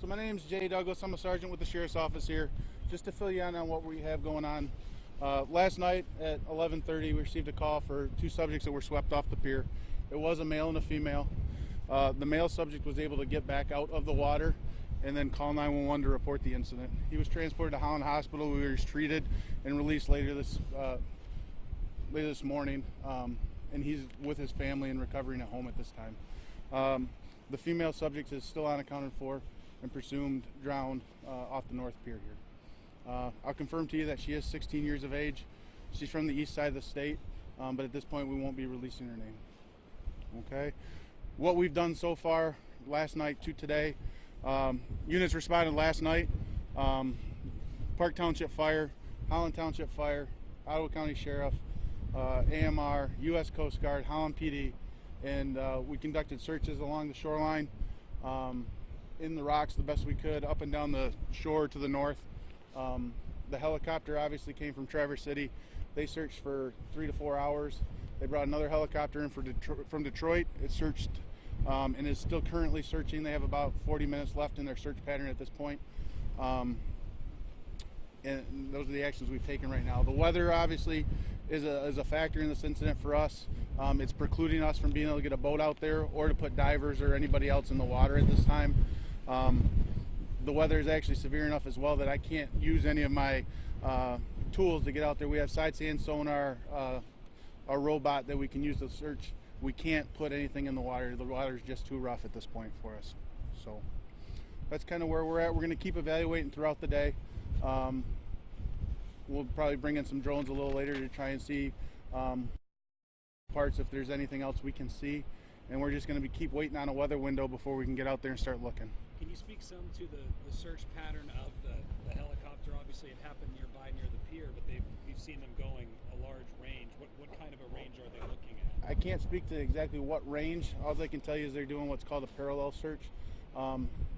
So my name is Jay Douglas. I'm a sergeant with the Sheriff's Office here. Just to fill you in on what we have going on. Last night at 11:30 we received a call for two subjects that were swept off the pier. It was a male and a female. The male subject was able to get back out of the water and then call 911 to report the incident. He was transported to Holland Hospital. We were treated and released later this morning, and he's with his family and recovering at home at this time. The female subject is still unaccounted for and presumed drowned off the North Pier here. I'll confirm to you that she is 16 years of age. She's from the east side of the state, but at this point we won't be releasing her name. Okay. What we've done so far, last night to today, units responded last night. Park Township Fire, Holland Township Fire, Ottawa County Sheriff, AMR, U.S. Coast Guard, Holland PD, and we conducted searches along the shoreline, in the rocks the best we could, up and down the shore to the north. The helicopter obviously came from Traverse City. They searched for 3 to 4 hours. They brought another helicopter in from Detroit. It searched and is still currently searching. They have about 40 minutes left in their search pattern at this point. And those are the actions we've taken right now. The weather obviously is a factor in this incident for us. It's precluding us from being able to get a boat out there or to put divers or anybody else in the water at this time. The weather is actually severe enough as well that I can't use any of my tools to get out there. We have side scan sonar, a robot that we can use to search. We can't put anything in the water. The water is just too rough at this point for us. So that's kind of where we're at. We're going to keep evaluating throughout the day. We'll probably bring in some drones a little later to try and see parts if there's anything else we can see. And we're just going to keep waiting on a weather window before we can get out there and start looking. Can you speak some to the search pattern of the helicopter? Obviously it happened nearby near the pier, but we've seen them going a large range. What kind of a range are they looking at? I can't speak to exactly what range. All I can tell you is they're doing what's called a parallel search.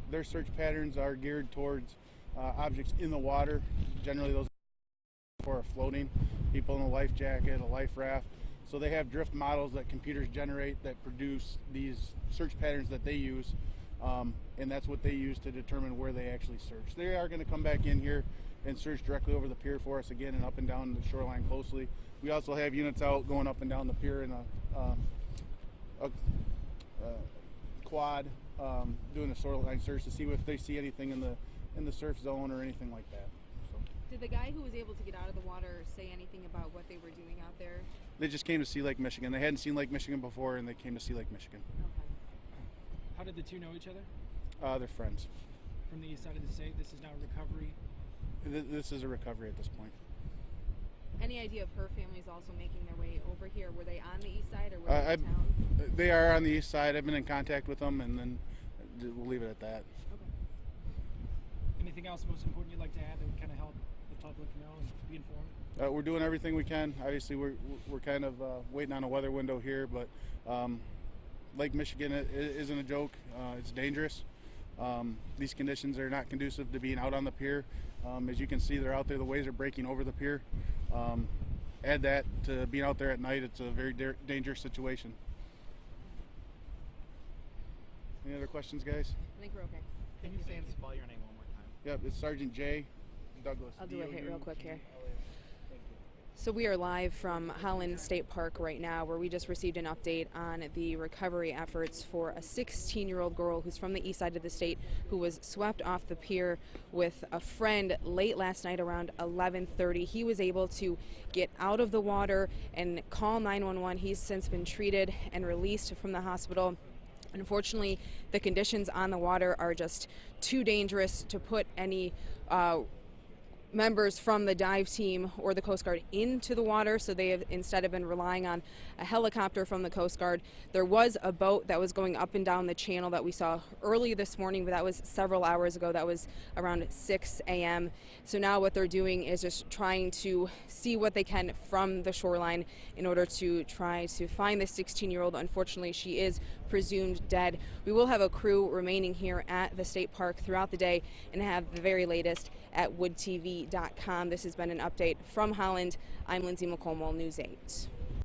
Their search patterns are geared towards objects in the water. Generally those are floating, people in a life jacket, a life raft. So they have drift models that computers generate that produce these search patterns that they use, and that's what they use to determine where they actually search. They are going to come back in here and search directly over the pier for us again and up and down the shoreline closely. We also have units out going up and down the pier in a quad, doing a shoreline search to see if they see anything in the surf zone or anything like that. So. Did the guy who was able to get out of the water say anything about what they were doing out there? They just came to see Lake Michigan. They hadn't seen Lake Michigan before, and they came to see Lake Michigan. Okay. How did the two know each other? They're friends. From the east side of the state, this is now recovery? This is a recovery at this point. Any idea if her family is also making their way over here? Were they on the east side or were they in town? They are on the east side. I've been in contact with them, and then we'll leave it at that. Okay. Anything else most important you'd like to add that would kind of help the public know and be informed? We're doing everything we can. Obviously, we're kind of waiting on a weather window here, but Lake Michigan isn't a joke. It's dangerous. These conditions are not conducive to being out on the pier. As you can see, they're out there. The waves are breaking over the pier. Add that to being out there at night, it's a very dangerous situation. Any other questions, guys? I think we're okay. Can you say and spell your name one more time? Yep, it's Sergeant J. Douglas. I'll do it here real quick here. So we are live from Holland State Park right now, where we just received an update on the recovery efforts for a 16-year-old girl who's from the east side of the state who was swept off the pier with a friend late last night around 11:30. He was able to get out of the water and call 911. He's since been treated and released from the hospital. Unfortunately, the conditions on the water are just too dangerous to put any members from the dive team or the Coast Guard into the water, so they have instead been relying on a helicopter from the Coast Guard. There was a boat that was going up and down the channel that we saw early this morning, but that was several hours ago. That was around 6 a.m. So now what they're doing is just trying to see what they can from the shoreline in order to try to find the 16-year-old. Unfortunately, she is presumed dead. We will have a crew remaining here at the state park throughout the day and have the very latest at woodtv.com. This has been an update from Holland. I'm Lindsay McColmel, News 8.